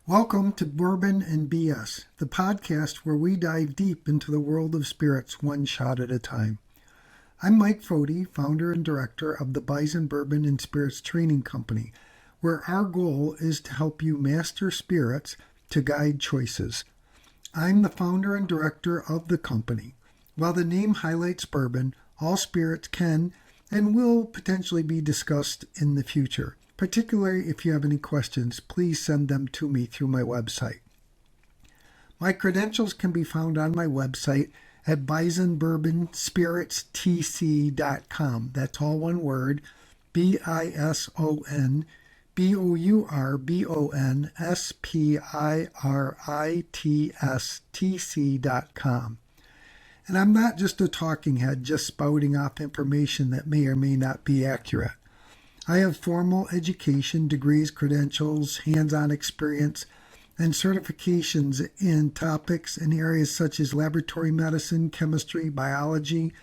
Welcome to Bourbon and B.S., the podcast where we dive deep into the world of spirits one shot at a time. I'm Mike Fody, founder and director of the Bourbon and Spirits Training Company, where our goal is to help you master spirits to guide choices. I'm the founder and director of the company. While the name highlights bourbon, all spirits can and will potentially be discussed in the future. Particularly if you have any questions, please send them to me through my website. My credentials can be found on my website at bisonbourbonspiritstc.com. That's all one word, BISONBOURBONSPIRITSTC.com. And I'm not just a talking head just spouting off information that may or may not be accurate. I have formal education, degrees, credentials, hands-on experience, and certifications in topics in areas such as laboratory medicine, chemistry, biology,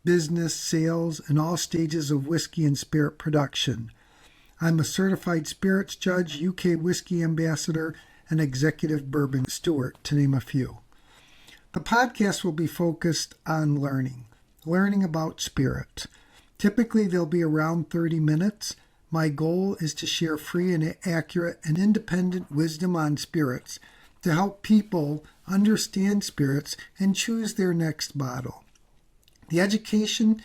business, sales, and all stages of whiskey and spirit production. I'm a certified spirits judge, UK whiskey ambassador, and executive bourbon steward, to name a few. The podcast will be focused on learning about spirits. Typically, they'll be around 30 minutes. My goal is to share free and accurate and independent wisdom on spirits to help people understand spirits and choose their next bottle. The education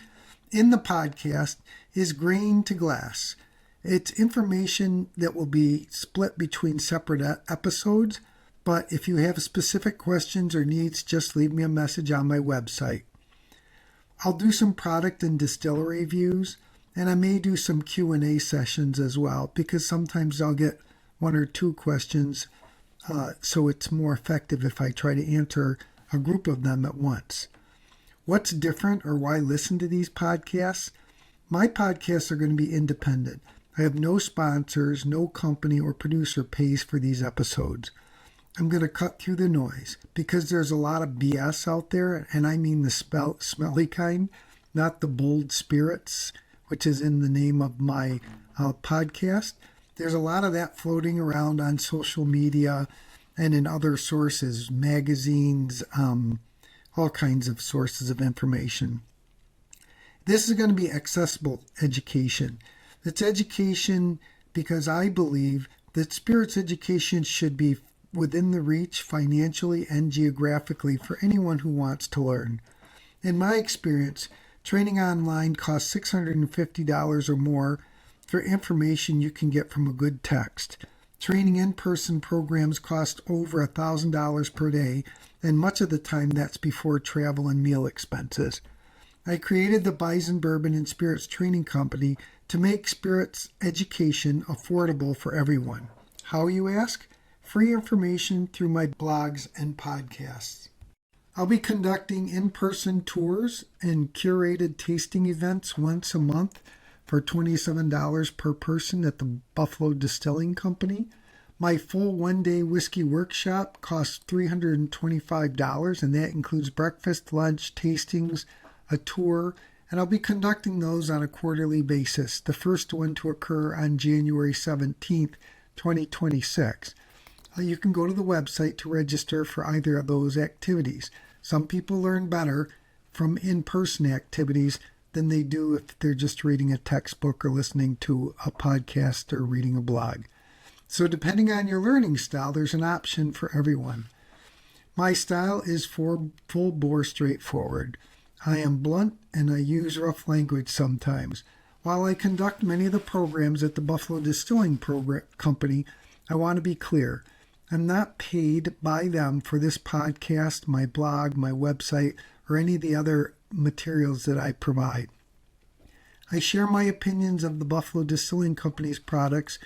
in the podcast is grain to glass. It's information that will be split between separate episodes, but if you have specific questions or needs, just leave me a message on my website. I'll do some product and distillery reviews, and I may do some Q&A sessions as well, because sometimes I'll get one or two questions, so it's more effective if I try to answer a group of them at once. What's different or why listen to these podcasts? My podcasts are going to be independent. I have no sponsors, no company or producer pays for these episodes. I'm going to cut through the noise because there's a lot of BS out there, and I mean the smelly kind, not the bold spirits, which is in the name of my podcast. There's a lot of that floating around on social media and in other sources, magazines, all kinds of sources of information. This is going to be accessible education. It's education because I believe that spirits education should be within the reach financially and geographically for anyone who wants to learn. In my experience, training online costs $650 or more for information you can get from a good text. Training in-person programs cost over $1,000 per day, and much of the time that's before travel and meal expenses. I created the Bourbon and Spirits Training Company to make spirits education affordable for everyone. How, you ask? Free information through my blogs and podcasts. I'll be conducting in-person tours and curated tasting events once a month for $27 per person at the Buffalo Distilling Company. My full one-day whiskey workshop costs $325, and that includes breakfast, lunch, tastings, a tour, and I'll be conducting those on a quarterly basis, the first one to occur on January 17th, 2026. You can go to the website to register for either of those activities. Some people learn better from in-person activities than they do if they're just reading a textbook or listening to a podcast or reading a blog. So depending on your learning style, there's an option for everyone. My style is full-bore straightforward. I am blunt and I use rough language sometimes. While I conduct many of the programs at the Buffalo Distilling Company, I want to be clear. I'm not paid by them for this podcast, my blog, my website, or any of the other materials that I provide. I share my opinions of the Buffalo Distilling Company's products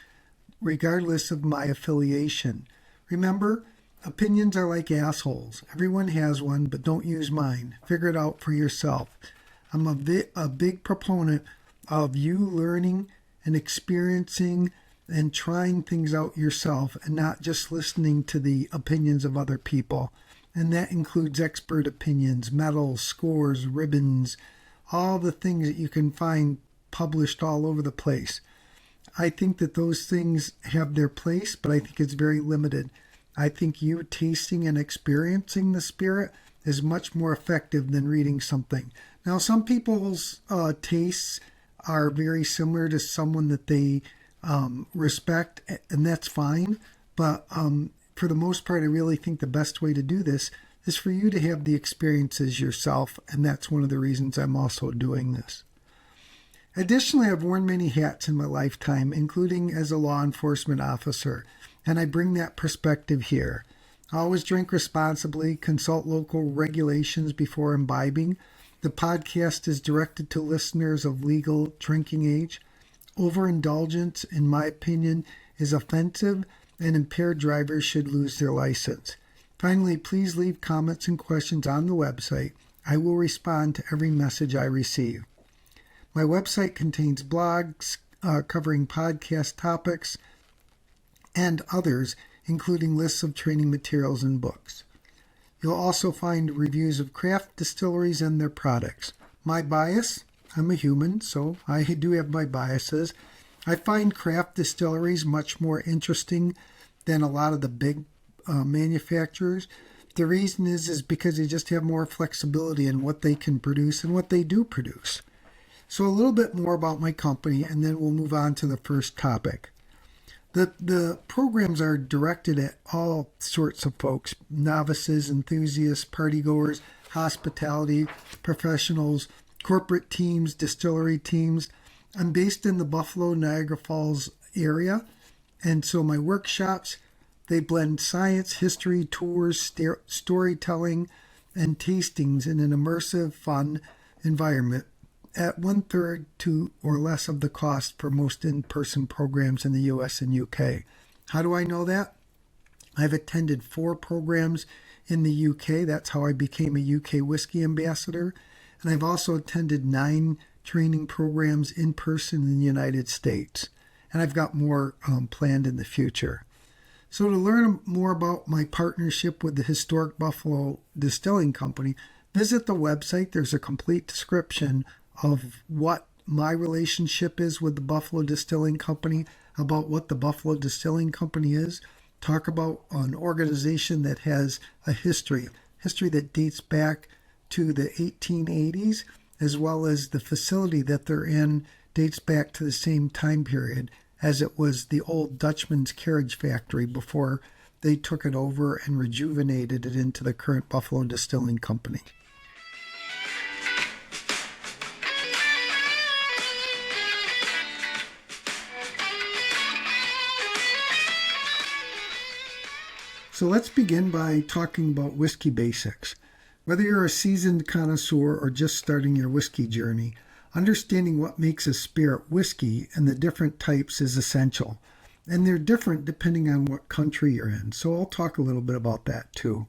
regardless of my affiliation. Remember, opinions are like assholes. Everyone has one, but don't use mine. Figure it out for yourself. I'm a big proponent of you learning and experiencing and trying things out yourself and not just listening to the opinions of other people. And that includes expert opinions, medals, scores, ribbons, all the things that you can find published all over the place. I think that those things have their place, but I think it's very limited. I think you tasting and experiencing the spirit is much more effective than reading something. Now, some people's tastes are very similar to someone that they respect, and that's fine. But for the most part, I really think the best way to do this is for you to have the experiences yourself, and that's one of the reasons I'm also doing this. Additionally, I've worn many hats in my lifetime, including as a law enforcement officer, and I bring that perspective here. I always drink responsibly, consult local regulations before imbibing. The podcast is directed to listeners of legal drinking age. Overindulgence, in my opinion, is offensive, and impaired drivers should lose their license. Finally, please leave comments and questions on the website. I will respond to every message I receive. My website contains blogs covering podcast topics and others, including lists of training materials and books. You'll also find reviews of craft distilleries and their products. My bias, I'm a human, so I do have my biases. I find craft distilleries much more interesting than a lot of the big manufacturers. The reason is because they just have more flexibility in what they can produce and what they do produce. So a little bit more about my company, and then we'll move on to the first topic. The programs are directed at all sorts of folks: novices, enthusiasts, partygoers, hospitality professionals, corporate teams, distillery teams. I'm based in the Buffalo, Niagara Falls area, and so my workshops, they blend science, history, tours, storytelling, and tastings in an immersive, fun environment at 1/3 to or less of the cost for most in-person programs in the US and UK. How do I know that? I've attended 4 programs in the UK. That's how I became a UK whiskey ambassador. And I've also attended 9 training programs in person in the United States. And I've got more planned in the future. So to learn more about my partnership with the Historic Buffalo Distilling Company, visit the website. There's a complete description of what my relationship is with the Buffalo Distilling Company, about what the Buffalo Distilling Company is, talk about an organization that has a history that dates back to the 1880s, as well as the facility that they're in dates back to the same time period as it was the old Dutchman's Carriage Factory before they took it over and rejuvenated it into the current Buffalo Distilling Company. So let's begin by talking about whiskey basics. Whether you're a seasoned connoisseur or just starting your whiskey journey, understanding what makes a spirit whiskey and the different types is essential. And they're different depending on what country you're in, so I'll talk a little bit about that too.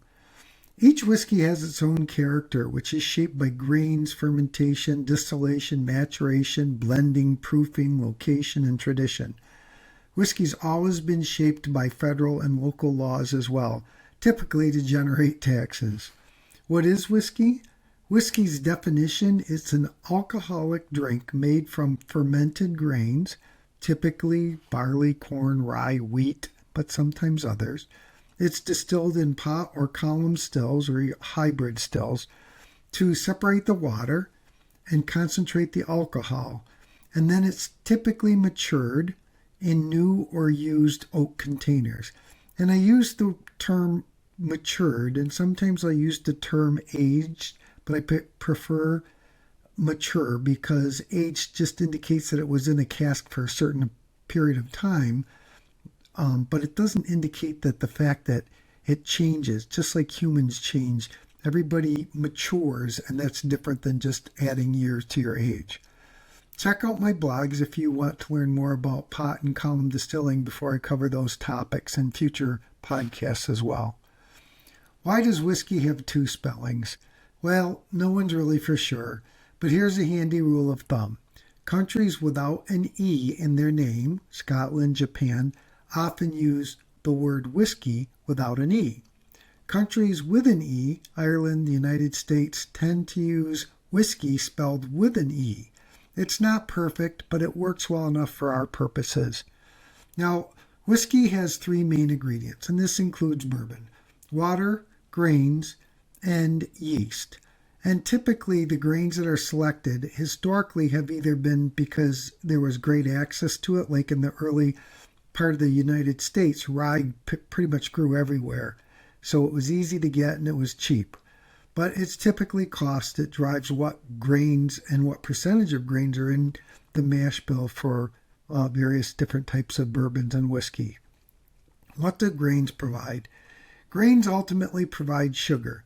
Each whiskey has its own character, which is shaped by grains, fermentation, distillation, maturation, blending, proofing, location, and tradition. Whiskey's always been shaped by federal and local laws as well, typically to generate taxes. What is whiskey? Whiskey's definition is an alcoholic drink made from fermented grains, typically barley, corn, rye, wheat, but sometimes others. It's distilled in pot or column stills or hybrid stills to separate the water and concentrate the alcohol. And then it's typically matured in new or used oak containers. And I use the term matured, and sometimes I use the term aged, but I prefer mature because aged just indicates that it was in a cask for a certain period of time, but it doesn't indicate that the fact that it changes, just like humans change. Everybody matures, and that's different than just adding years to your age. Check out my blogs if you want to learn more about pot and column distilling before I cover those topics in future podcasts as well. Why does whiskey have 2 spellings? Well, no one's really for sure, but here's a handy rule of thumb. Countries without an E in their name, Scotland, Japan, often use the word whiskey without an E. Countries with an E, Ireland, the United States, tend to use whiskey spelled with an E. It's not perfect, but it works well enough for our purposes. Now, whiskey has three main ingredients, and this includes bourbon: water, grains, and yeast. And typically, the grains that are selected historically have either been because there was great access to it, like in the early part of the United States, rye pretty much grew everywhere. So it was easy to get and it was cheap. But it's typically cost that drives what grains and what percentage of grains are in the mash bill for various different types of bourbons and whiskey. What do grains provide? Grains ultimately provide sugar.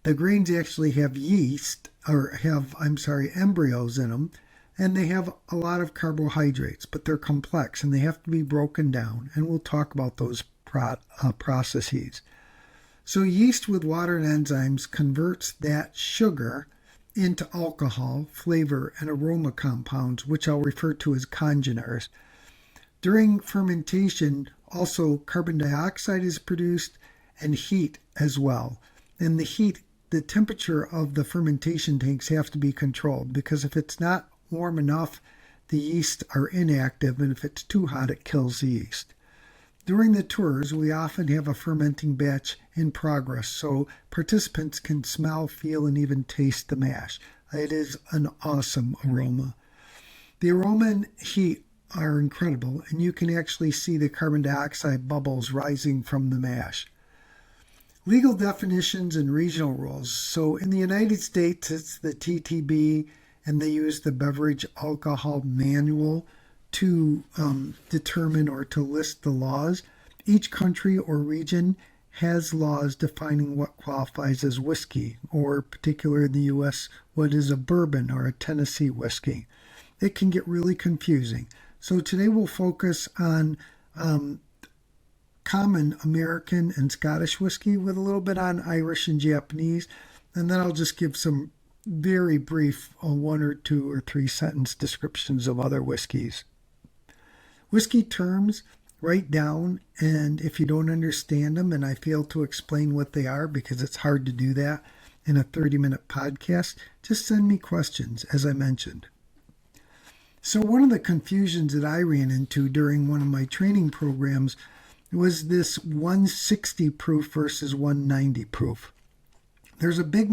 The grains actually have yeast, embryos in them, and they have a lot of carbohydrates, but they're complex and they have to be broken down, and we'll talk about those processes. So yeast with water and enzymes converts that sugar into alcohol, flavor, and aroma compounds, which I'll refer to as congeners. During fermentation, also carbon dioxide is produced and heat as well. And the temperature of the fermentation tanks have to be controlled, because if it's not warm enough, the yeast are inactive, and if it's too hot, it kills the yeast. During the tours, we often have a fermenting batch in progress, so participants can smell, feel, and even taste the mash. It is an awesome aroma. The aroma and heat are incredible, and you can actually see the carbon dioxide bubbles rising from the mash. Legal definitions and regional rules. So in the United States, it's the TTB, and they use the Beverage Alcohol Manual to determine or to list the laws. Each country or region has laws defining what qualifies as whiskey, or particularly in the U.S., what is a bourbon or a Tennessee whiskey. It can get really confusing. So today we'll focus on common American and Scottish whiskey with a little bit on Irish and Japanese, and then I'll just give some very brief 1 or 2 or 3 sentence descriptions of other whiskeys. Whiskey terms, write down, and if you don't understand them and I fail to explain what they are, because it's hard to do that in a 30-minute podcast, just send me questions, as I mentioned. So one of the confusions that I ran into during one of my training programs was this 160 proof versus 190 proof. There's a big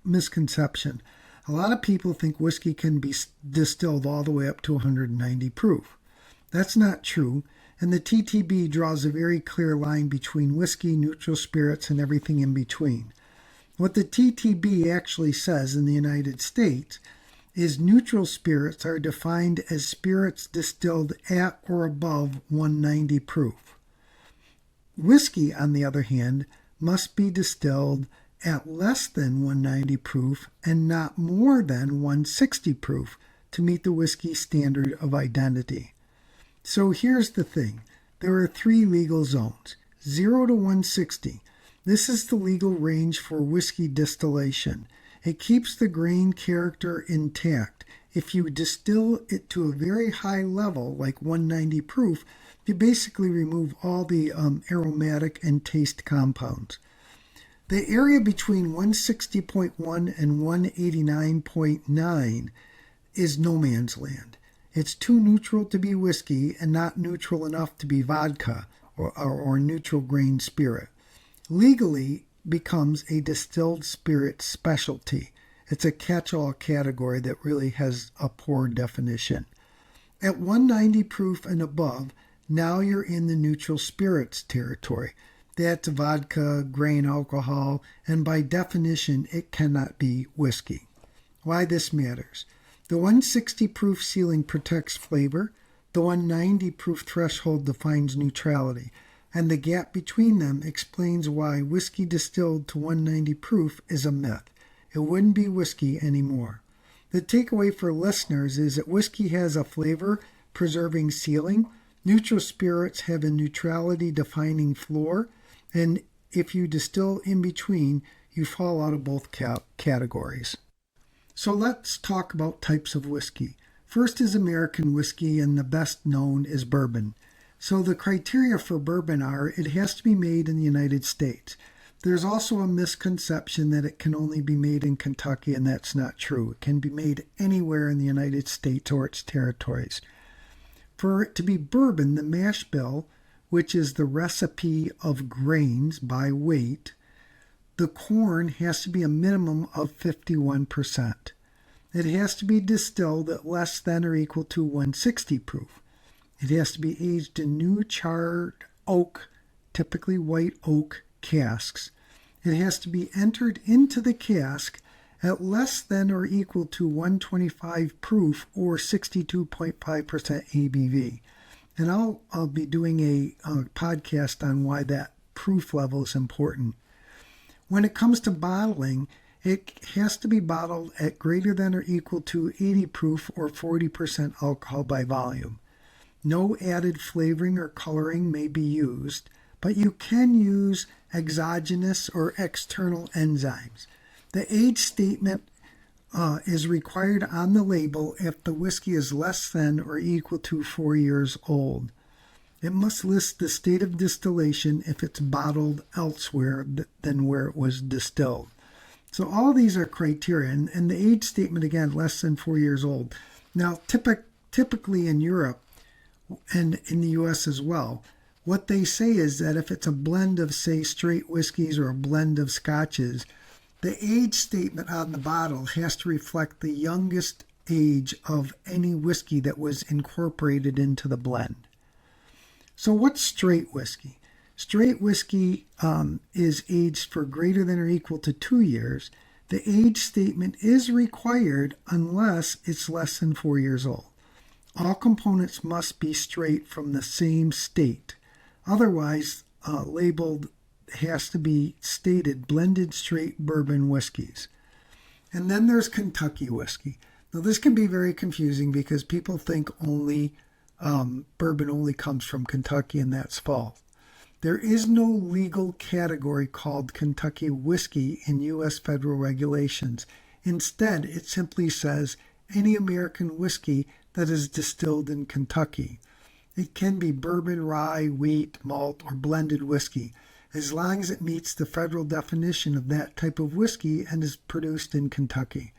misconception. A lot of people think whiskey can be distilled all the way up to 190 proof. That's not true, and the TTB draws a very clear line between whiskey, neutral spirits, and everything in between. What the TTB actually says in the United States is neutral spirits are defined as spirits distilled at or above 190 proof. Whiskey, on the other hand, must be distilled at less than 190 proof and not more than 160 proof to meet the whiskey standard of identity. So here's the thing. There are 3 legal zones, 0 to 160. This is the legal range for whiskey distillation. It keeps the grain character intact. If you distill it to a very high level, like 190 proof, you basically remove all the aromatic and taste compounds. The area between 160.1 and 189.9 is no man's land. It's too neutral to be whiskey and not neutral enough to be vodka or neutral grain spirit. Legally becomes a distilled spirit specialty. It's a catch-all category that really has a poor definition. At 190 proof and above, now you're in the neutral spirits territory. That's vodka, grain alcohol, and by definition, it cannot be whiskey. Why this matters. The 160 proof ceiling protects flavor, the 190 proof threshold defines neutrality, and the gap between them explains why whiskey distilled to 190 proof is a myth. It wouldn't be whiskey anymore. The takeaway for listeners is that whiskey has a flavor-preserving ceiling, neutral spirits have a neutrality-defining floor, and if you distill in between, you fall out of both categories. So let's talk about types of whiskey. First is American whiskey, and the best known is bourbon. So the criteria for bourbon are it has to be made in the United States. There's also a misconception that it can only be made in Kentucky, and that's not true. It can be made anywhere in the United States or its territories. For it to be bourbon, the mash bill, which is the recipe of grains by weight, the corn has to be a minimum of 51%. It has to be distilled at less than or equal to 160 proof. It has to be aged in new charred oak, typically white oak, casks. It has to be entered into the cask at less than or equal to 125 proof or 62.5% ABV. And I'll be doing a podcast on why that proof level is important. When it comes to bottling, it has to be bottled at greater than or equal to 80 proof or 40% alcohol by volume. No added flavoring or coloring may be used, but you can use exogenous or external enzymes. The age statement is required on the label if the whiskey is less than or equal to 4 years old. It must list the state of distillation if it's bottled elsewhere than where it was distilled. So all of these are criteria, and the age statement, again, less than 4 years old. Now, typically in Europe and in the U.S. as well, what they say is that if it's a blend of, say, straight whiskeys or a blend of scotches, the age statement on the bottle has to reflect the youngest age of any whiskey that was incorporated into the blend. So what's straight whiskey? Straight whiskey is aged for greater than or equal to 2 years. The age statement is required unless it's less than 4 years old. All components must be straight from the same state. Otherwise, labeled has to be stated blended straight bourbon whiskeys. And then there's Kentucky whiskey. Now this can be very confusing because people think bourbon only comes from Kentucky, and that's false. There is no legal category called Kentucky whiskey in U.S. federal regulations. Instead, it simply says any American whiskey that is distilled in Kentucky. It can be bourbon, rye, wheat, malt, or blended whiskey, as long as it meets the federal definition of that type of whiskey and is produced in Kentucky.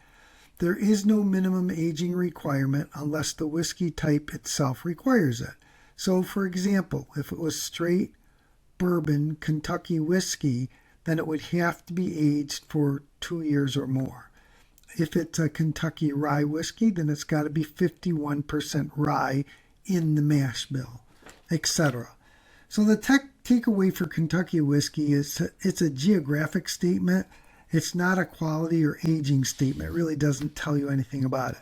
There is no minimum aging requirement unless the whiskey type itself requires it. So, for example, if it was straight bourbon Kentucky whiskey, then it would have to be aged for 2 years or more. If it's a Kentucky rye whiskey, then it's got to be 51% rye in the mash bill, etc. So the takeaway for Kentucky whiskey is it's a geographic statement. It's not a quality or aging statement. It really doesn't tell you anything about it.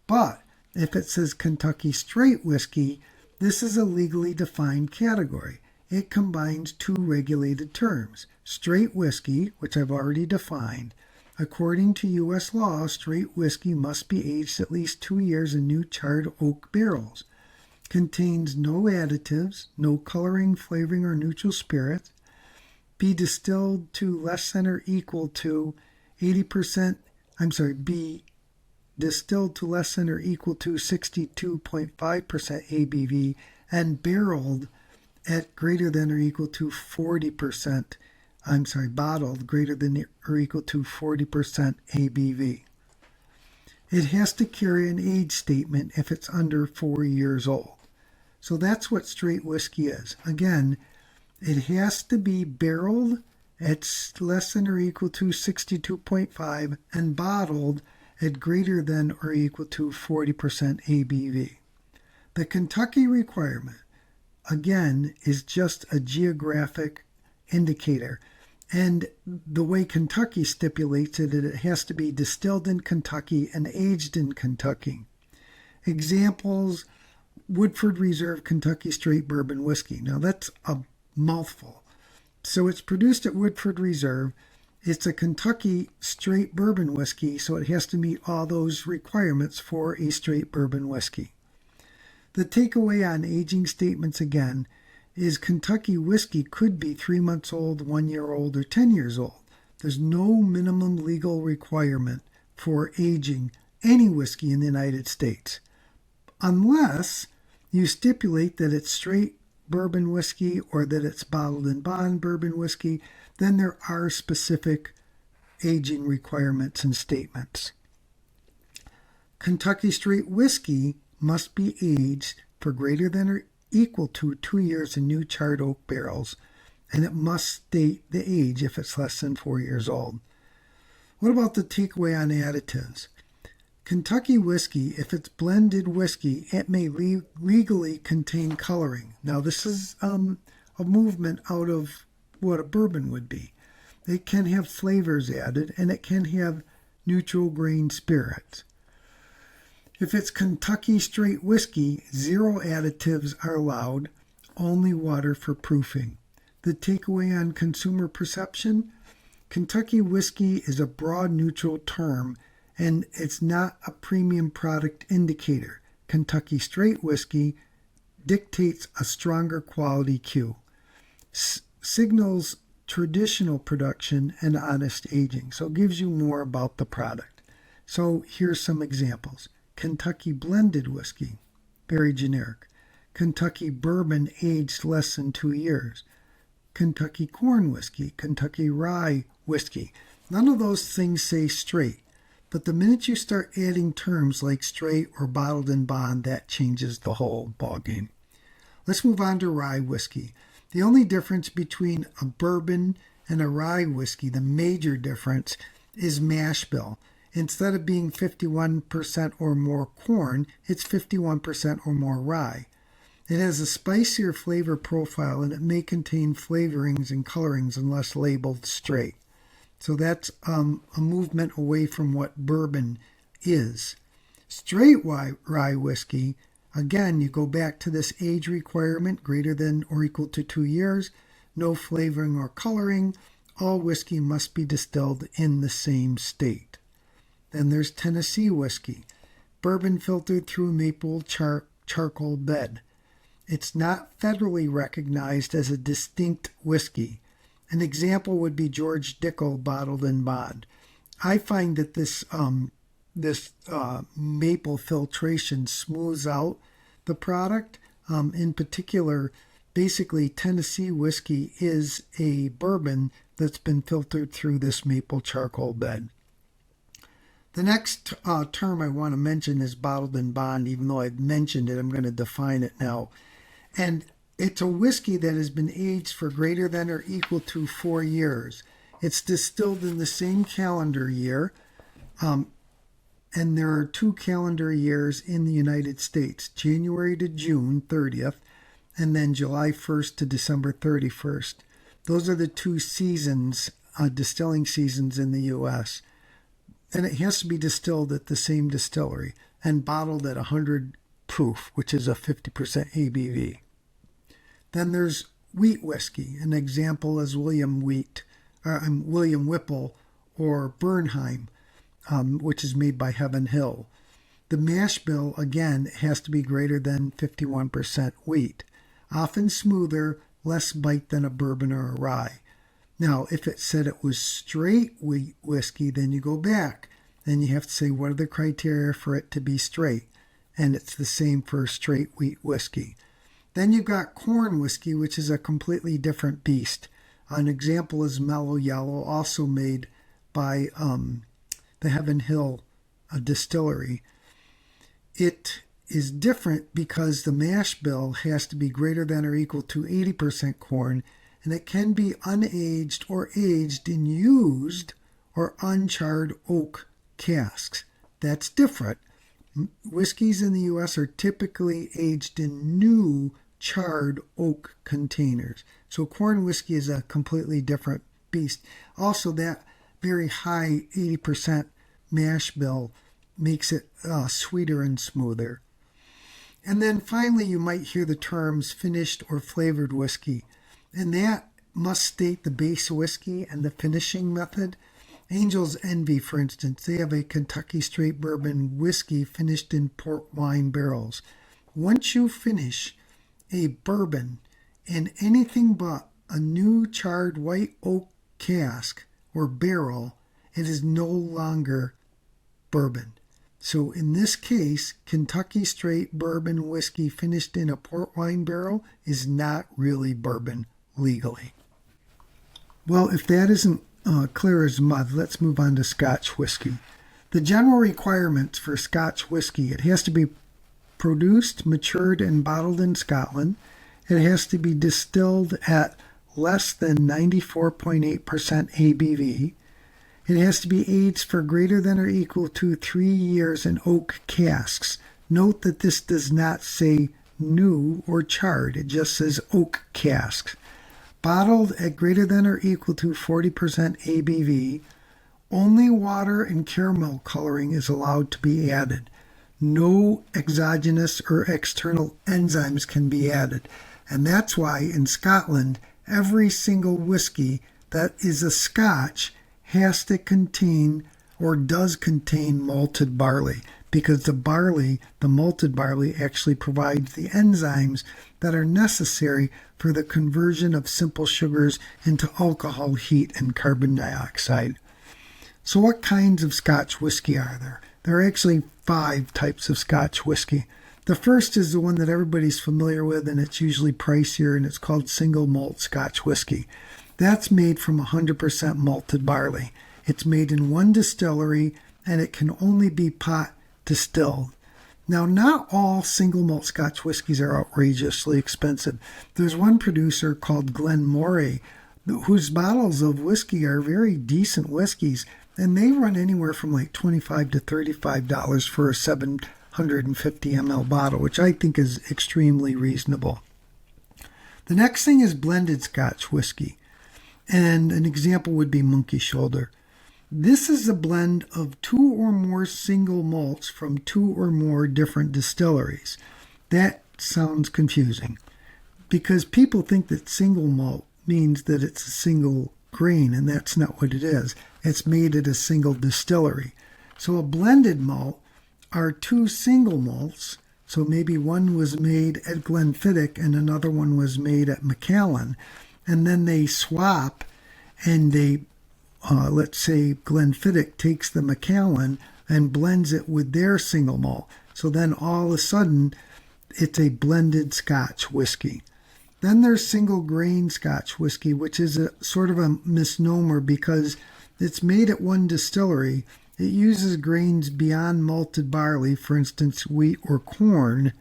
But if it says Kentucky straight whiskey, this is a legally defined category. It combines two regulated terms. Straight whiskey, which I've already defined. According to U.S. law, straight whiskey must be aged at least 2 years in new charred oak barrels. Contains no additives, no coloring, flavoring, or neutral spirits. Be distilled to less than or equal to 80%, be distilled to less than or equal to 62.5% ABV and barreled at greater than or equal to 40%, bottled greater than or equal to 40% ABV. It has to carry an age statement if it's under 4 years old. So that's what straight whiskey is. Again, it has to be barreled at less than or equal to 62.5 and bottled at greater than or equal to 40% ABV. The Kentucky requirement, again, is just a geographic indicator. And the way Kentucky stipulates it, it has to be distilled in Kentucky and aged in Kentucky. Examples: Woodford Reserve Kentucky Straight Bourbon Whiskey. Now that's a mouthful. So it's produced at Woodford Reserve. It's a Kentucky straight bourbon whiskey, so it has to meet all those requirements for a straight bourbon whiskey. The takeaway on aging statements again is Kentucky whiskey could be 3 months old, 1 year old, or 10 years old. There's no minimum legal requirement for aging any whiskey in the United States, unless you stipulate that it's straight bourbon whiskey or that it's bottled in bond bourbon whiskey, then there are specific aging requirements and statements. Kentucky Straight Whiskey must be aged for greater than or equal to 2 years in new charred oak barrels, and it must state the age if it's less than 4 years old. What about the takeaway on additives? Kentucky whiskey, if it's blended whiskey, it may legally contain coloring. Now, this is a movement out of what a bourbon would be. It can have flavors added, and it can have neutral grain spirits. If it's Kentucky Straight Whiskey, 0 additives are allowed, only water for proofing. The takeaway on consumer perception? Kentucky whiskey is a broad neutral term, and it's not a premium product indicator. Kentucky Straight Whiskey dictates a stronger quality cue. Signals traditional production and honest aging. So it gives you more about the product. So here's some examples. Kentucky Blended Whiskey, very generic. Kentucky Bourbon aged less than 2 years. Kentucky Corn Whiskey, Kentucky Rye Whiskey. None of those things say straight. But the minute you start adding terms like straight or bottled in bond, that changes the whole ballgame. Let's move on to rye whiskey. The only difference between a bourbon and a rye whiskey, the major difference, is mash bill. Instead of being 51% or more corn, it's 51% or more rye. It has a spicier flavor profile, and it may contain flavorings and colorings unless labeled straight. So that's a movement away from what bourbon is. Straight rye whiskey, again, you go back to this age requirement, greater than or equal to 2 years, no flavoring or coloring. All whiskey must be distilled in the same state. Then there's Tennessee whiskey, bourbon filtered through maple charcoal bed. It's not federally recognized as a distinct whiskey. An example would be George Dickel bottled in bond. I find that this maple filtration smooths out the product. In particular, basically Tennessee whiskey is a bourbon that's been filtered through this maple charcoal bed. The next term I want to mention is bottled in bond. Even though I've mentioned it, I'm going to define it now. And it's a whiskey that has been aged for greater than or equal to 4 years. It's distilled in the same calendar year, and there are 2 calendar years in the United States, January to June 30th, and then July 1st to December 31st. Those are the 2 seasons, distilling seasons in the U.S., and it has to be distilled at the same distillery and bottled at 100 proof, which is a 50% ABV. Then there's wheat whiskey. An example is William Whipple or Bernheim, which is made by Heaven Hill. The mash bill, again, has to be greater than 51% wheat. Often smoother, less bite than a bourbon or a rye. Now, if it said it was straight wheat whiskey, then you go back. Then you have to say, what are the criteria for it to be straight? And it's the same for straight wheat whiskey. Then you've got corn whiskey, which is a completely different beast. An example is Mellow Yellow, also made by the Heaven Hill distillery. It is different because the mash bill has to be greater than or equal to 80% corn, and it can be unaged or aged in used or uncharred oak casks. That's different. Whiskeys in the U.S. are typically aged in new charred oak containers. So corn whiskey is a completely different beast. Also, that very high 80% mash bill makes it sweeter and smoother. And then finally, you might hear the terms finished or flavored whiskey. And that must state the base whiskey and the finishing method. Angel's Envy, for instance, they have a Kentucky Straight Bourbon whiskey finished in port wine barrels. Once you finish a bourbon in anything but a new charred white oak cask or barrel, it is no longer bourbon. So in this case, Kentucky straight bourbon whiskey finished in a port wine barrel is not really bourbon legally. Well, if that isn't clear as mud, let's move on to Scotch whiskey. The general requirements for Scotch whiskey: it has to be produced, matured, and bottled in Scotland. It has to be distilled at less than 94.8% ABV. It has to be aged for greater than or equal to 3 years in oak casks. Note that this does not say new or charred. It just says oak casks. Bottled at greater than or equal to 40% ABV. Only water and caramel coloring is allowed to be added. No exogenous or external enzymes can be added. And that's why in Scotland, every single whiskey that is a Scotch has to contain or does contain malted barley, because the malted barley, actually provides the enzymes that are necessary for the conversion of simple sugars into alcohol, heat, and carbon dioxide. So what kinds of Scotch whiskey are there? There are actually 5 types of Scotch whiskey. The first is the one that everybody's familiar with, and it's usually pricier, and it's called single malt Scotch whiskey. That's made from 100% malted barley. It's made in one distillery, and it can only be pot distilled. Now, not all single malt Scotch whiskeys are outrageously expensive. There's one producer called Glenmorangie, whose bottles of whiskey are very decent whiskeys, and they run anywhere from like $25 to $35 for a 750 ml bottle, which I think is extremely reasonable. The next thing is blended Scotch whiskey, and an example would be Monkey Shoulder. This is a blend of 2 or more single malts from 2 or more different distilleries. That sounds confusing because people think that single malt means that it's a single grain, and that's not what it is. It's made at a single distillery. So a blended malt are 2 single malts. So maybe one was made at Glenfiddich and another one was made at Macallan, and then they swap, and they let's say Glenfiddich takes the Macallan and blends it with their single malt. So then all of a sudden, it's a blended Scotch whiskey. Then there's single grain Scotch whiskey, which is a sort of a misnomer because it's made at one distillery. It uses grains beyond malted barley, for instance, wheat or corn.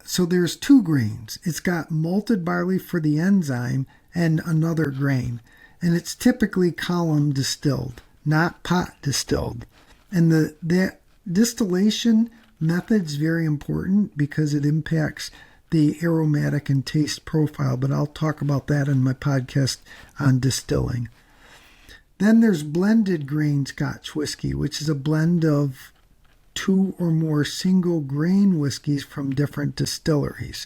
So there's 2 grains. It's got malted barley for the enzyme and another grain. And it's typically column distilled, not pot distilled. And that distillation method is very important because it impacts the aromatic and taste profile, but I'll talk about that in my podcast on distilling. Then there's blended grain Scotch whiskey, which is a blend of 2 or more single grain whiskeys from different distilleries.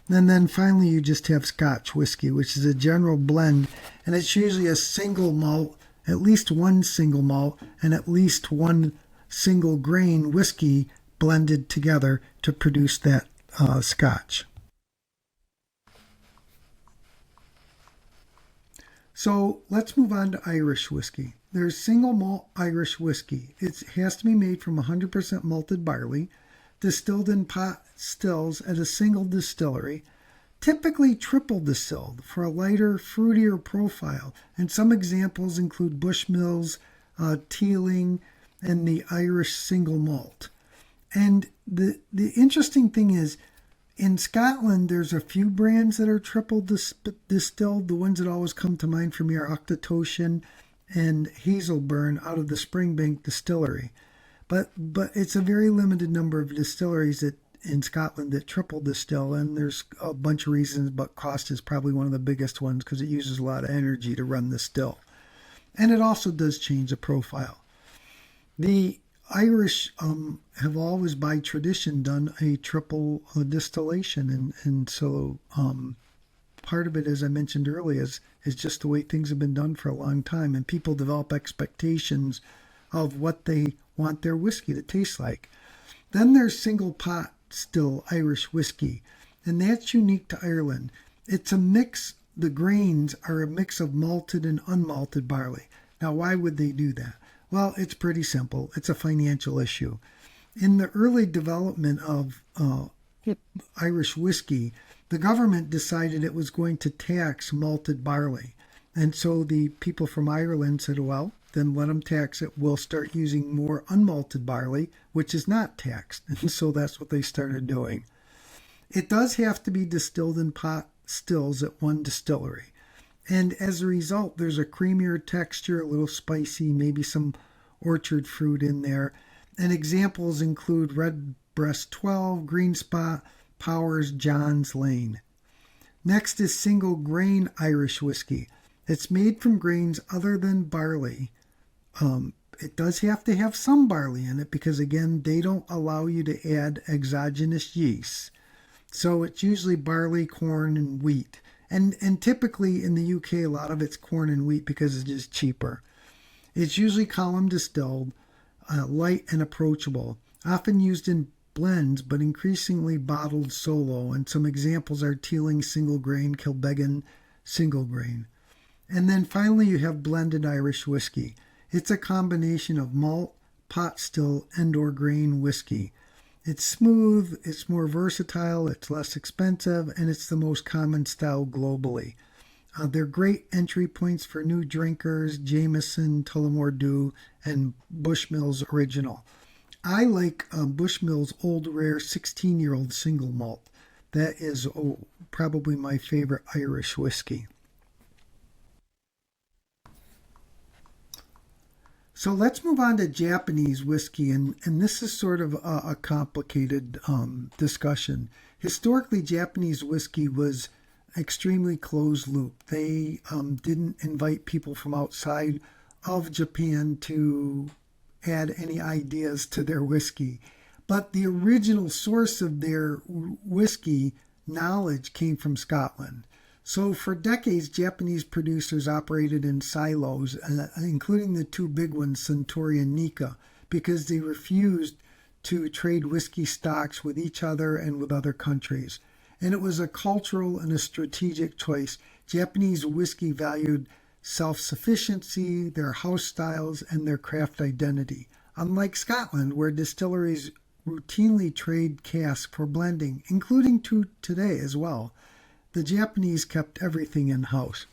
And then finally, you just have Scotch whiskey, which is a general blend, and it's usually a single malt, at least one single malt, and at least one single grain whiskey blended together to produce that Scotch. So let's move on to Irish whiskey. There's single malt Irish whiskey. It has to be made from 100% malted barley, distilled in pot stills at a single distillery, typically triple distilled for a lighter, fruitier profile. And some examples include Bushmills, Teeling, and the Irish single malt. And the interesting thing is, in Scotland, there's a few brands that are triple distilled. The ones that always come to mind for me are Octotoshan and Hazelburn out of the Springbank Distillery. But it's a very limited number of distilleries that in Scotland that triple distill, and there's a bunch of reasons, but cost is probably one of the biggest ones because it uses a lot of energy to run the still. And it also does change the profile. The Irish have always, by tradition, done a triple distillation, and so part of it, as I mentioned earlier, is just the way things have been done for a long time, and people develop expectations of what they want their whiskey to taste like. Then there's single pot still Irish whiskey, and that's unique to Ireland. It's a mix, the grains are a mix of malted and unmalted barley. Now, why would they do that? Well, it's pretty simple. It's a financial issue. In the early development of Irish whiskey, the government decided it was going to tax malted barley. And so the people from Ireland said, well, then let them tax it. We'll start using more unmalted barley, which is not taxed. And so that's what they started doing. It does have to be distilled in pot stills at one distillery. And as a result, there's a creamier texture, a little spicy, maybe some orchard fruit in there. And examples include Redbreast 12, Green Spot, Powers, John's Lane. Next is single grain Irish whiskey. It's made from grains other than barley. It does have to have some barley in it because, again, they don't allow you to add exogenous yeast. So it's usually barley, corn, and wheat. And typically in the UK, a lot of it's corn and wheat because it's just cheaper. It's usually column distilled, light and approachable, often used in blends, but increasingly bottled solo. And some examples are Teeling single grain, Kilbeggan single grain. And then finally you have blended Irish whiskey. It's a combination of malt, pot still, and or grain whiskey. It's smooth, it's more versatile, it's less expensive, and it's the most common style globally. They're great entry points for new drinkers, Jameson, Tullamore Dew, and Bushmills Original. I like Bushmills Old Rare 16-year-old single malt. That is probably my favorite Irish whiskey. So let's move on to Japanese whiskey, and this is sort of a complicated discussion. Historically, Japanese whiskey was extremely closed loop. They didn't invite people from outside of Japan to add any ideas to their whiskey. But the original source of their whiskey knowledge came from Scotland. So for decades, Japanese producers operated in silos, including the two big ones, Suntory and Nikka, because they refused to trade whiskey stocks with each other and with other countries. And it was a cultural and a strategic choice. Japanese whiskey valued self-sufficiency, their house styles, and their craft identity. Unlike Scotland, where distilleries routinely trade casks for blending, including to today as well, the Japanese kept everything in-house.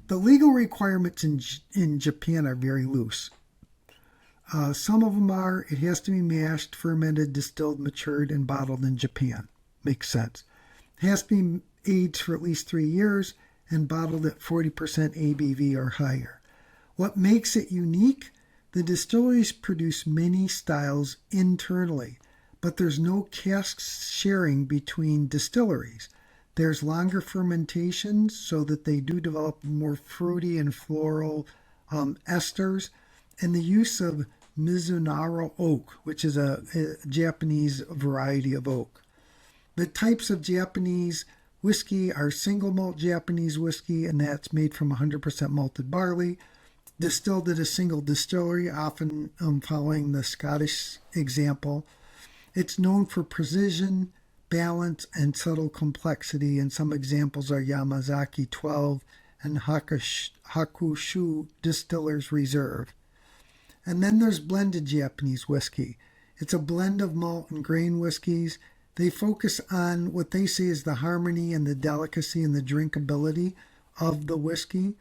The legal requirements in Japan are very loose. Some of them are, it has to be mashed, fermented, distilled, matured, and bottled in Japan. Makes sense. It has to be aged for at least 3 years and bottled at 40% ABV or higher. What makes it unique? The distilleries produce many styles internally, but there's no cask sharing between distilleries. There's longer fermentations so that they do develop more fruity and floral esters, and the use of Mizunara oak, which is a Japanese variety of oak. The types of Japanese whiskey are single malt Japanese whiskey, and that's made from 100% malted barley, distilled at a single distillery, often following the Scottish example. It's known for precision, balance, and subtle complexity, and some examples are Yamazaki 12 and Hakushu Distillers Reserve. And then there's blended Japanese whiskey. It's a blend of malt and grain whiskeys. They focus on what they say is the harmony and the delicacy and the drinkability of the whiskey.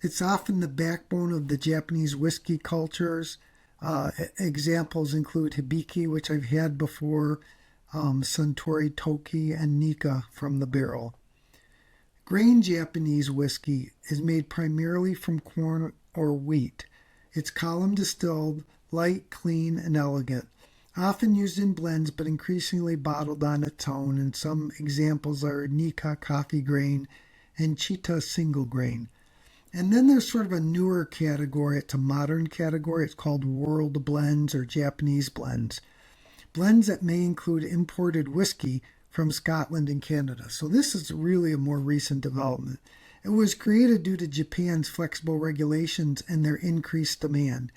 It's often the backbone of the Japanese whiskey cultures. Examples include Hibiki, which I've had before, Suntory Toki, and Nikka from the barrel. Grain Japanese whiskey is made primarily from corn or wheat. It's column distilled, light, clean, and elegant. Often used in blends, but increasingly bottled on its own, and some examples are Nikka coffee grain and Chita single grain. And then there's sort of a newer category. It's a modern category. It's called world blends or Japanese blends. Blends that may include imported whiskey from Scotland and Canada. So this is really a more recent development. It was created due to Japan's flexible regulations and their increased demand.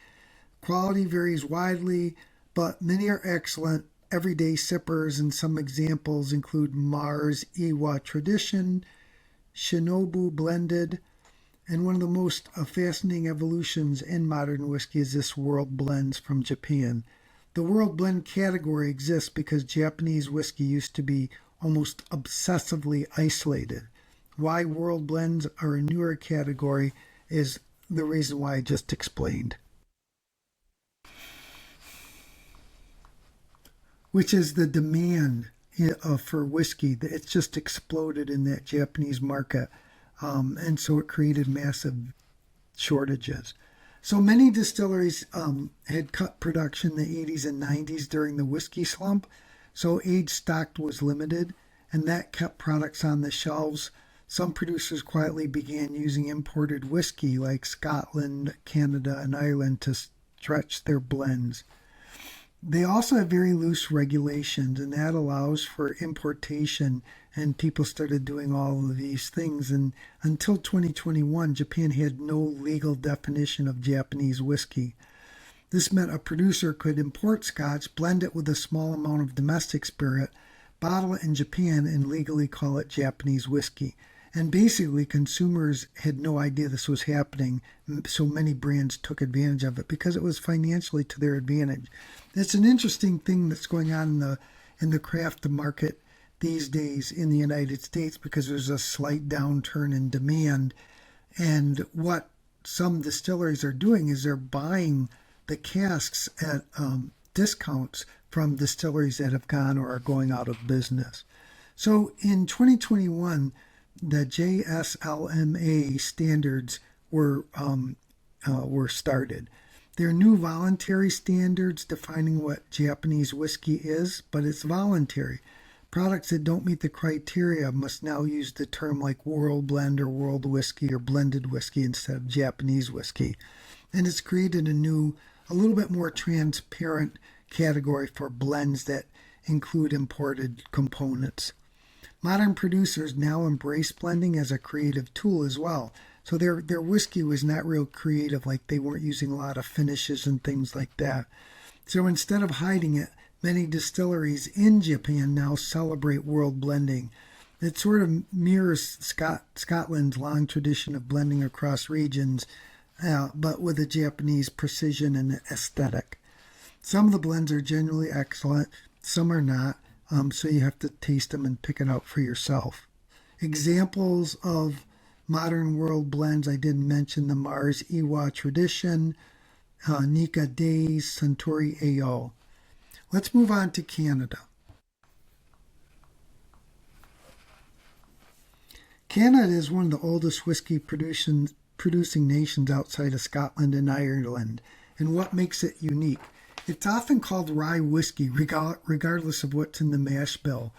Quality varies widely, but many are excellent everyday sippers, and some examples include Mars Iwa Tradition, Shinobu Blended, and one of the most fascinating evolutions in modern whiskey is this world blends from Japan. The world blend category exists because Japanese whiskey used to be almost obsessively isolated. Why world blends are a newer category is the reason why I just explained, which is the demand for whiskey. It's just exploded in that Japanese market, and so it created massive shortages. So many distilleries had cut production in the 80s and 90s during the whiskey slump, so aged stock was limited, and that kept products on the shelves. Some producers quietly began using imported whiskey like Scotland, Canada, and Ireland to stretch their blends. They also have very loose regulations, and that allows for importation, and people started doing all of these things. And until 2021, Japan had no legal definition of Japanese whiskey. This meant a producer could import Scotch, blend it with a small amount of domestic spirit, bottle it in Japan, and legally call it Japanese whiskey. And basically, consumers had no idea this was happening, so many brands took advantage of it because it was financially to their advantage. It's an interesting thing that's going on in the craft market these days in the United States because there's a slight downturn in demand. And what some distilleries are doing is they're buying the casks at discounts from distilleries that have gone or are going out of business. So in 2021, the JSLMA standards were started. They're new voluntary standards defining what Japanese whiskey is, but it's voluntary. Products that don't meet the criteria must now use the term like world blend or world whiskey or blended whiskey instead of Japanese whiskey. And it's created a little bit more transparent category for blends that include imported components. Modern producers now embrace blending as a creative tool as well. So their whiskey was not real creative, like they weren't using a lot of finishes and things like that. So instead of hiding it, many distilleries in Japan now celebrate world blending. It sort of mirrors Scotland's long tradition of blending across regions, but with a Japanese precision and aesthetic. Some of the blends are genuinely excellent, some are not. So you have to taste them and pick it out for yourself. Examples of modern world blends, I didn't mention the Mars Iwa Tradition, Nika Days, Suntory AO. Let's move on to Canada. Canada is one of the oldest whiskey producing nations outside of Scotland and Ireland. And what makes it unique? It's often called rye whiskey, regardless of what's in the mash bill.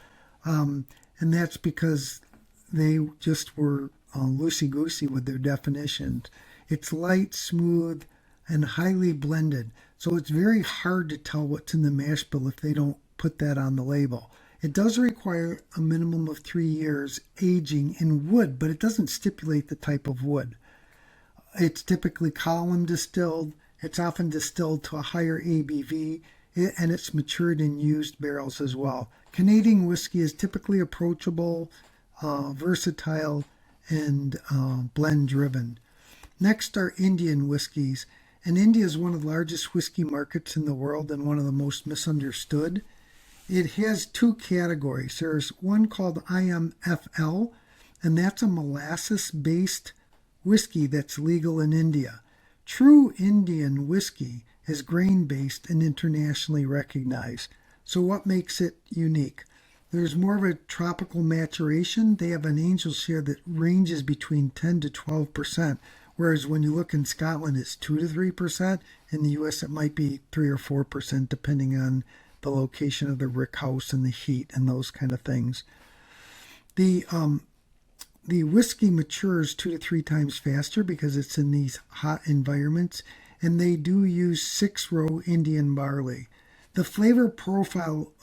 And that's because they just were loosey-goosey with their definitions. It's light, smooth, and highly blended. So it's very hard to tell what's in the mash bill if they don't put that on the label. It does require a minimum of 3 years aging in wood, but it doesn't stipulate the type of wood. It's typically column distilled. It's often distilled to a higher ABV, and it's matured in used barrels as well. Canadian whiskey is typically approachable, versatile, and blend-driven. Next are Indian whiskeys, and India is one of the largest whiskey markets in the world and one of the most misunderstood. It has two categories. There's one called IMFL, and that's a molasses-based whiskey that's legal in India. True Indian whiskey is grain-based and internationally recognized. So what makes it unique? There's more of a tropical maturation. They have an angel share that ranges between 10 to 12%, whereas when you look in Scotland, it's 2 to 3%. In the U.S., it might be 3 or 4%, depending on the location of the rick house and the heat and those kind of things. The whiskey matures 2 to 3 times faster because it's in these hot environments, and they do use 6-row Indian barley. The flavor profile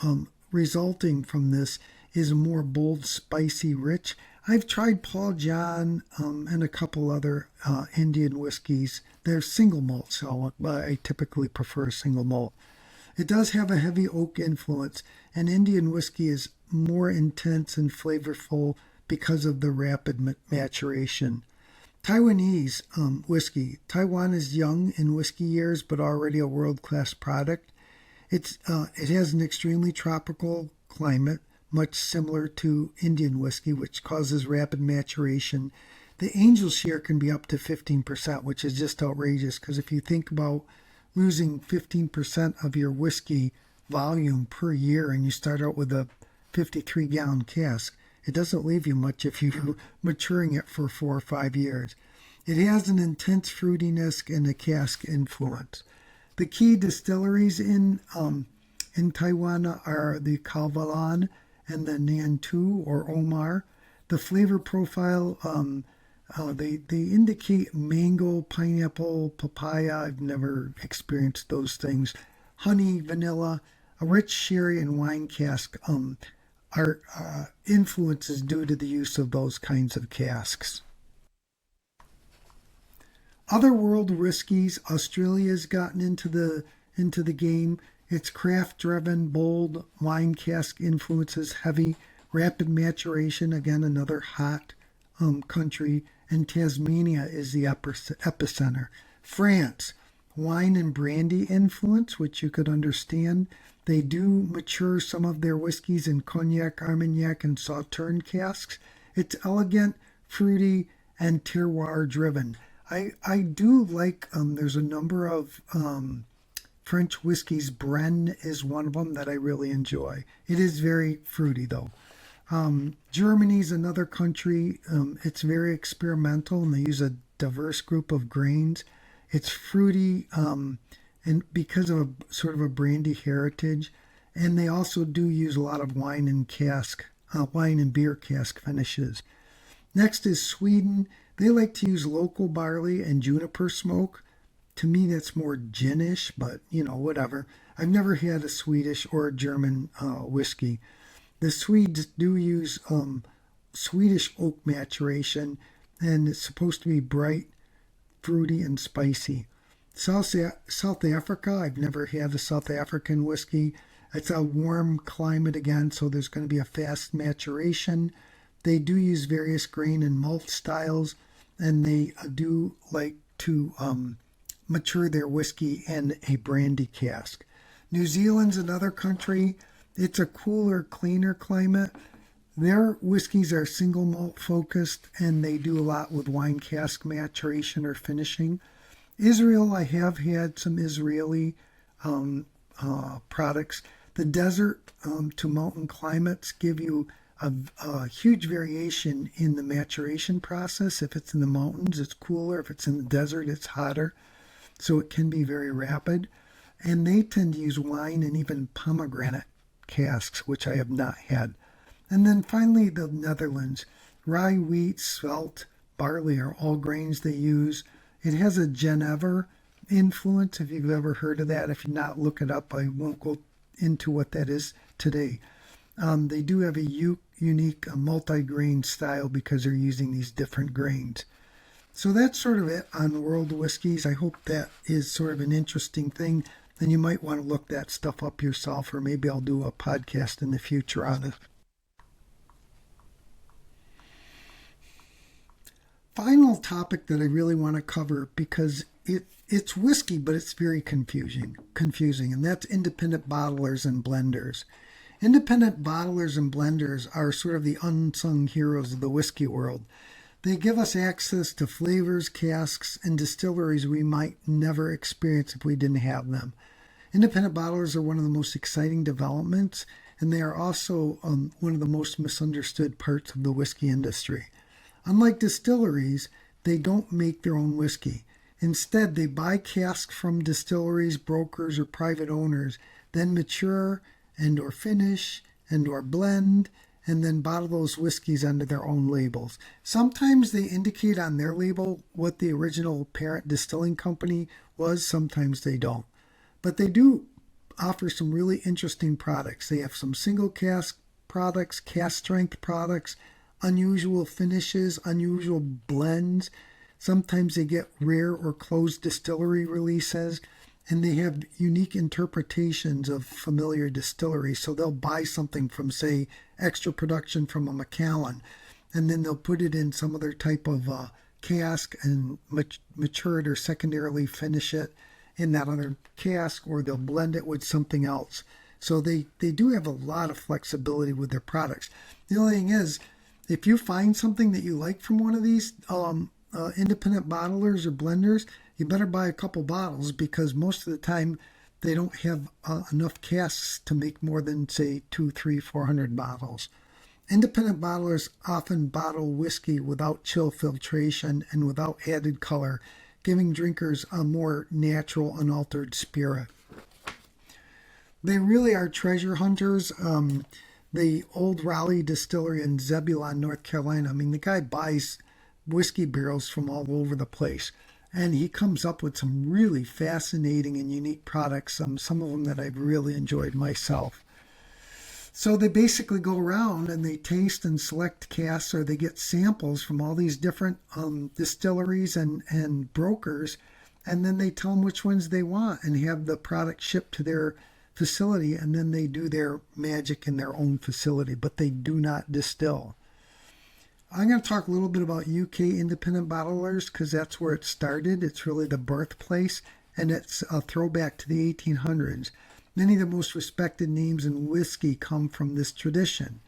resulting from this is more bold, spicy, rich. I've tried Paul John and a couple other Indian whiskeys. They're single malt, so I typically prefer single malt. It does have a heavy oak influence, and Indian whiskey is more intense and flavorful because of the rapid maturation. Taiwanese whiskey. Taiwan is young in whiskey years, but already a world-class product. It has an extremely tropical climate, much similar to Indian whiskey, which causes rapid maturation. The angel share can be up to 15%, which is just outrageous because if you think about losing 15% of your whiskey volume per year and you start out with a 53-gallon cask, it doesn't leave you much if you're maturing it for 4 or 5 years. It has an intense fruitiness and a cask influence. The key distilleries in Taiwan are the Calvalan and the Nantu or Omar. The flavor profile, they indicate mango, pineapple, papaya. I've never experienced those things. Honey, vanilla, a rich sherry and wine cask are influences due to the use of those kinds of casks. Other world whiskeys, Australia's gotten into the game. It's craft-driven, bold, wine cask influences, heavy, rapid maturation. Again, another hot country. And Tasmania is the epicenter. France, wine and brandy influence, which you could understand. They do mature some of their whiskeys in cognac, armagnac, and sauterne casks. It's elegant, fruity, and terroir-driven. I do like, there's a number of French whiskeys. Brenne is one of them that I really enjoy. It is very fruity, though. Germany's another country. It's very experimental, and they use a diverse group of grains. It's fruity, and because of a sort of a brandy heritage, and they also do use a lot of wine and beer cask finishes. Next is Sweden. They like to use local barley and juniper smoke. To me, that's more ginish, but whatever. I've never had a Swedish or a German whiskey. The Swedes do use Swedish oak maturation, and it's supposed to be bright, fruity, and spicy. South Africa, I've never had a South African whiskey. It's a warm climate again, so there's going to be a fast maturation. They do use various grain and malt styles, and they do like to mature their whiskey in a brandy cask. New Zealand's another country. It's a cooler, cleaner climate. Their whiskeys are single malt focused, and they do a lot with wine cask maturation or finishing. Israel, I have had some Israeli products. The desert to mountain climates give you a huge variation in the maturation process. If it's in the mountains, it's cooler. If it's in the desert, it's hotter. So it can be very rapid. And they tend to use wine and even pomegranate casks, which I have not had. And then finally, the Netherlands. Rye, wheat, spelt, barley are all grains they use. It has a Genever influence, if you've ever heard of that. If not, look it up. I won't go into what that is today. They do have a unique multi-grain style because they're using these different grains. So that's sort of it on world whiskeys. I hope that is sort of an interesting thing. Then you might want to look that stuff up yourself, or maybe I'll do a podcast in the future on it. Final topic that I really want to cover, because it's whiskey, but it's very confusing, and that's independent bottlers and blenders. Independent bottlers and blenders are sort of the unsung heroes of the whiskey world. They give us access to flavors, casks, and distilleries we might never experience if we didn't have them. Independent bottlers are one of the most exciting developments, and they are also one of the most misunderstood parts of the whiskey industry. Unlike distilleries, they don't make their own whiskey. Instead, they buy casks from distilleries, brokers, or private owners, then mature and or finish and or blend, and then bottle those whiskeys under their own labels. Sometimes they indicate on their label what the original parent distilling company was, sometimes they don't. But they do offer some really interesting products. They have some single cask products, cask strength products, unusual finishes, unusual blends. Sometimes they get rare or closed distillery releases, and they have unique interpretations of familiar distilleries. So they'll buy something from, say, extra production from a Macallan, and then they'll put it in some other type of cask and mature it or secondarily finish it in that other cask, or they'll blend it with something else. So they do have a lot of flexibility with their products. The only thing is, if you find something that you like from one of these independent bottlers or blenders, you better buy a couple bottles, because most of the time they don't have enough casks to make more than, say, 200, 300, 400 bottles. Independent bottlers often bottle whiskey without chill filtration and without added color, giving drinkers a more natural, unaltered spirit. They really are treasure hunters. The Old Raleigh Distillery in Zebulon, North Carolina, I mean, the guy buys whiskey barrels from all over the place, and he comes up with some really fascinating and unique products, some of them that I've really enjoyed myself. So they basically go around and they taste and select casks, or they get samples from all these different distilleries and brokers, and then they tell them which ones they want and have the product shipped to their facility, and then they do their magic in their own facility, but they do not distill. I'm going to talk a little bit about UK independent bottlers, because that's where it started. It's really the birthplace, and it's a throwback to the 1800s. Many of the most respected names in whiskey come from this tradition.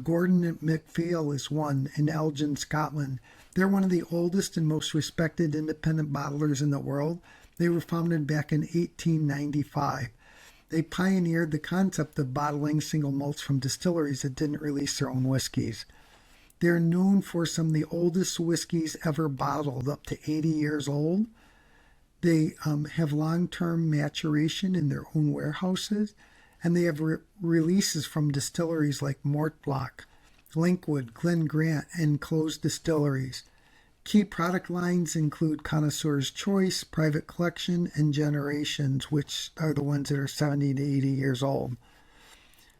Gordon MacPhail is one in Elgin, Scotland. They're one of the oldest and most respected independent bottlers in the world. They were founded back in 1895. They pioneered the concept of bottling single malts from distilleries that didn't release their own whiskeys. They're known for some of the oldest whiskeys ever bottled, up to 80 years old. They have long-term maturation in their own warehouses, and they have releases from distilleries like Mortlach, Linkwood, Glen Grant, and closed distilleries. Key product lines include Connoisseur's Choice, Private Collection, and Generations, which are the ones that are 70 to 80 years old.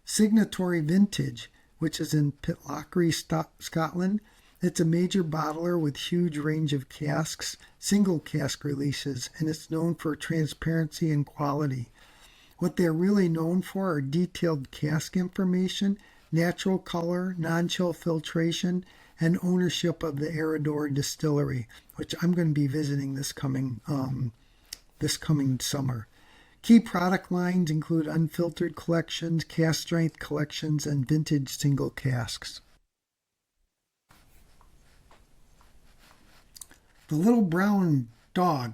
Signatory Vintage, which is in Pitlochry, Scotland. It's a major bottler with huge range of casks, single cask releases, and it's known for transparency and quality. What they're really known for are detailed cask information, natural color, non-chill filtration, and ownership of the Arador Distillery, which I'm going to be visiting this coming summer. Key product lines include unfiltered collections, cask strength collections, and vintage single casks. The Little Brown Dog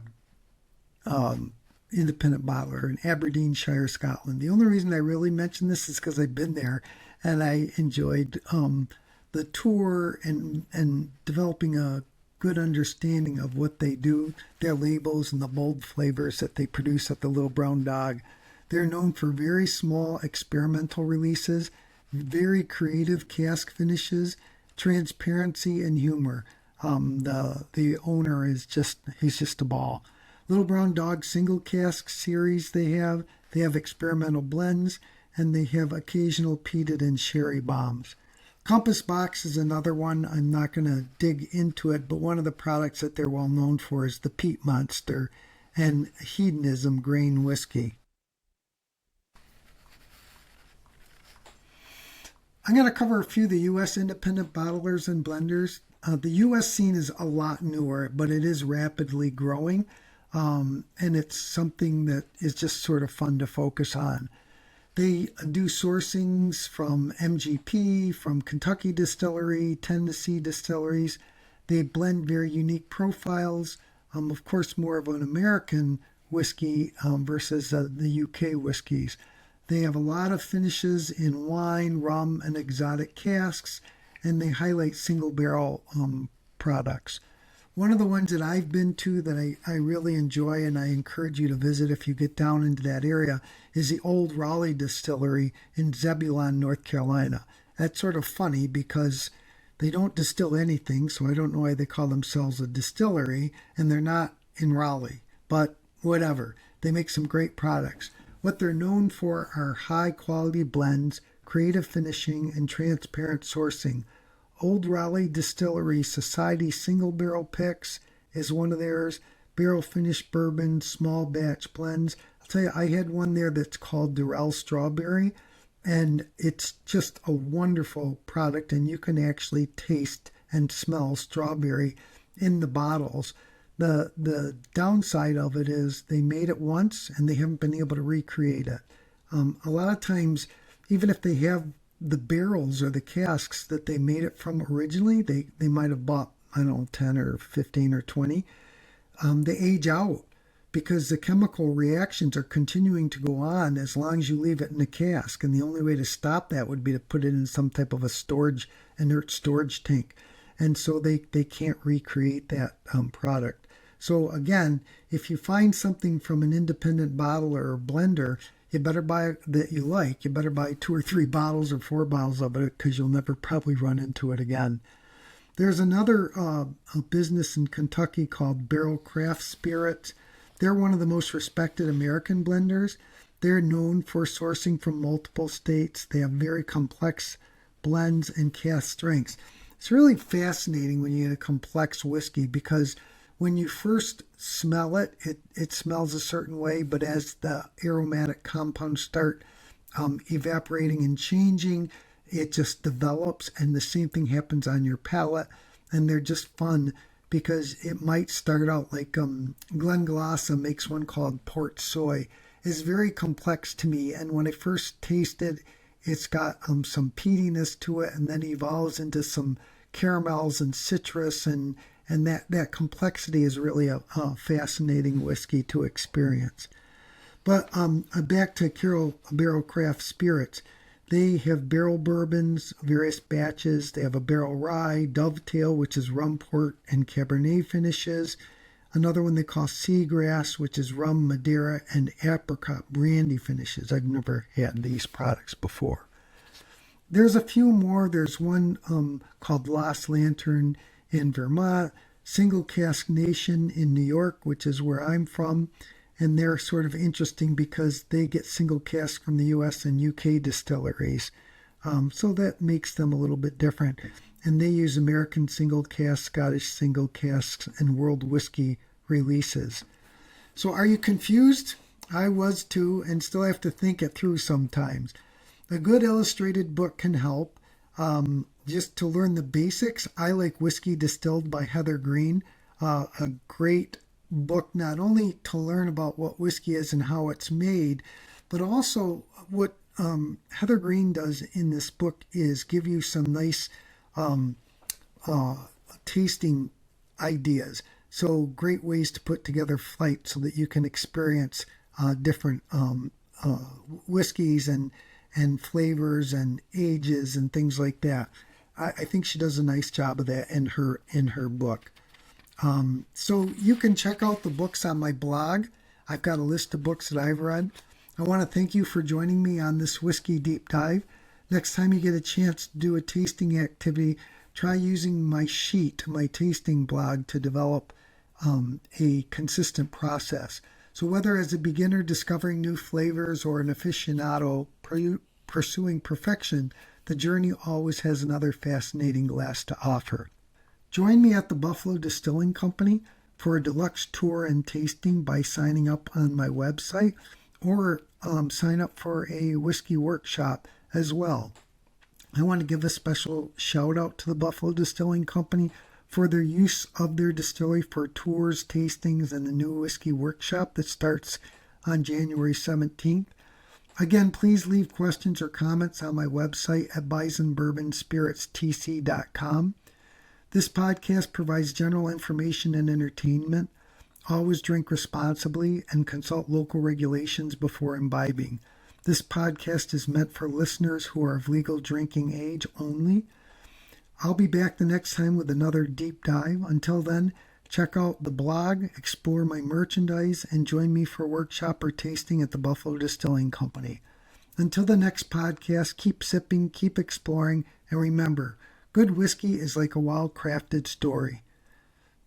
independent bottler in Aberdeenshire, Scotland. The only reason I really mention this is because I've been there and I enjoyed the tour and developing a good understanding of what they do, their labels, and the bold flavors that they produce at the Little Brown Dog. They're known for very small experimental releases, very creative cask finishes, transparency, and humor. The owner he's just a ball. Little Brown Dog single cask series they have experimental blends, and they have occasional peated and sherry bombs. Compass Box is another one. I'm not going to dig into it, but one of the products that they're well known for is the Peat Monster and Hedonism grain whiskey. I'm going to cover a few of the U.S. independent bottlers and blenders. The U.S. scene is a lot newer, but it is rapidly growing, and it's something that is just sort of fun to focus on. They do sourcings from MGP, from Kentucky Distillery, Tennessee distilleries. They blend very unique profiles. Of course, more of an American whiskey versus the UK whiskeys. They have a lot of finishes in wine, rum, and exotic casks, and they highlight single barrel products. One of the ones that I've been to that I really enjoy, and I encourage you to visit if you get down into that area, is the Old Raleigh Distillery in Zebulon, North Carolina. That's sort of funny because they don't distill anything, so I don't know why they call themselves a distillery, and they're not in Raleigh. But whatever, they make some great products. What they're known for are high-quality blends, creative finishing, and transparent sourcing. Old Raleigh Distillery Society Single Barrel Picks is one of theirs. Barrel finished bourbon, small batch blends. I'll tell you, I had one there that's called Durrell Strawberry, and it's just a wonderful product, and you can actually taste and smell strawberry in the bottles. The downside of it is they made it once and they haven't been able to recreate it. A lot of times, even if they have the barrels or the casks that they made it from originally, they might have bought, I don't know, 10 or 15 or 20. They age out because the chemical reactions are continuing to go on as long as you leave it in a cask. And the only way to stop that would be to put it in some type of a inert storage tank. And so they can't recreate that product. So again, if you find something from an independent bottler or blender, you better buy that you like. You better buy 2 or 3 bottles or 4 bottles of it because you'll never probably run into it again. There's another a business in Kentucky called Barrel Craft Spirits. They're one of the most respected American blenders. They're known for sourcing from multiple states. They have very complex blends and cask strengths. It's really fascinating when you get a complex whiskey because when you first smell it, it smells a certain way, but as the aromatic compounds start evaporating and changing, it just develops, and the same thing happens on your palate, and they're just fun because it might start out like Glenglossa makes one called Port Soy. It's very complex to me, and when I first tasted, it's got some peatiness to it, and then evolves into some caramels and citrus, and that complexity is really a fascinating whiskey to experience. But back to Barrel Craft Spirits. They have barrel bourbons, various batches. They have a barrel rye, dovetail, which is rum, port, and Cabernet finishes. Another one they call Seagrass, which is rum, Madeira, and apricot brandy finishes. I've never had these products before. There's a few more. There's one called Lost Lantern in Vermont, Single Cask Nation in New York, which is where I'm from. And they're sort of interesting because they get single casks from the US and UK distilleries. So that makes them a little bit different. And they use American single casks, Scottish single casks, and world whiskey releases. So are you confused? I was too, and still have to think it through sometimes. A good illustrated book can help. Just to learn the basics, I like Whiskey Distilled by Heather Green. A great book not only to learn about what whiskey is and how it's made, but also what Heather Green does in this book is give you some nice tasting ideas. So great ways to put together flights so that you can experience different whiskeys and flavors and ages and things like that. I think she does a nice job of that in her book. So you can check out the books on my blog. I've got a list of books that I've read. I want to thank you for joining me on this whiskey deep dive. Next time you get a chance to do a tasting activity, try using my sheet, my tasting blog, to develop a consistent process. So whether as a beginner discovering new flavors or an aficionado pursuing perfection, the journey always has another fascinating glass to offer. Join me at the Buffalo Distilling Company for a deluxe tour and tasting by signing up on my website, or sign up for a whiskey workshop as well. I want to give a special shout out to the Buffalo Distilling Company for their use of their distillery for tours, tastings, and the new whiskey workshop that starts on January 17th. Again, please leave questions or comments on my website at bisonbourbonspiritstc.com. This podcast provides general information and entertainment. Always drink responsibly and consult local regulations before imbibing. This podcast is meant for listeners who are of legal drinking age only. I'll be back the next time with another deep dive. Until then, check out the blog, explore my merchandise, and join me for a workshop or tasting at the Buffalo Distilling Company. Until the next podcast, keep sipping, keep exploring, and remember, good whiskey is like a well-crafted story.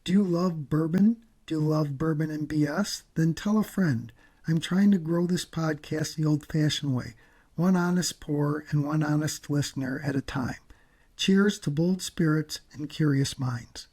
Do you love bourbon? Do you love Bourbon and B.S.? Then tell a friend. I'm trying to grow this podcast the old-fashioned way, one honest pour and one honest listener at a time. Cheers to bold spirits and curious minds.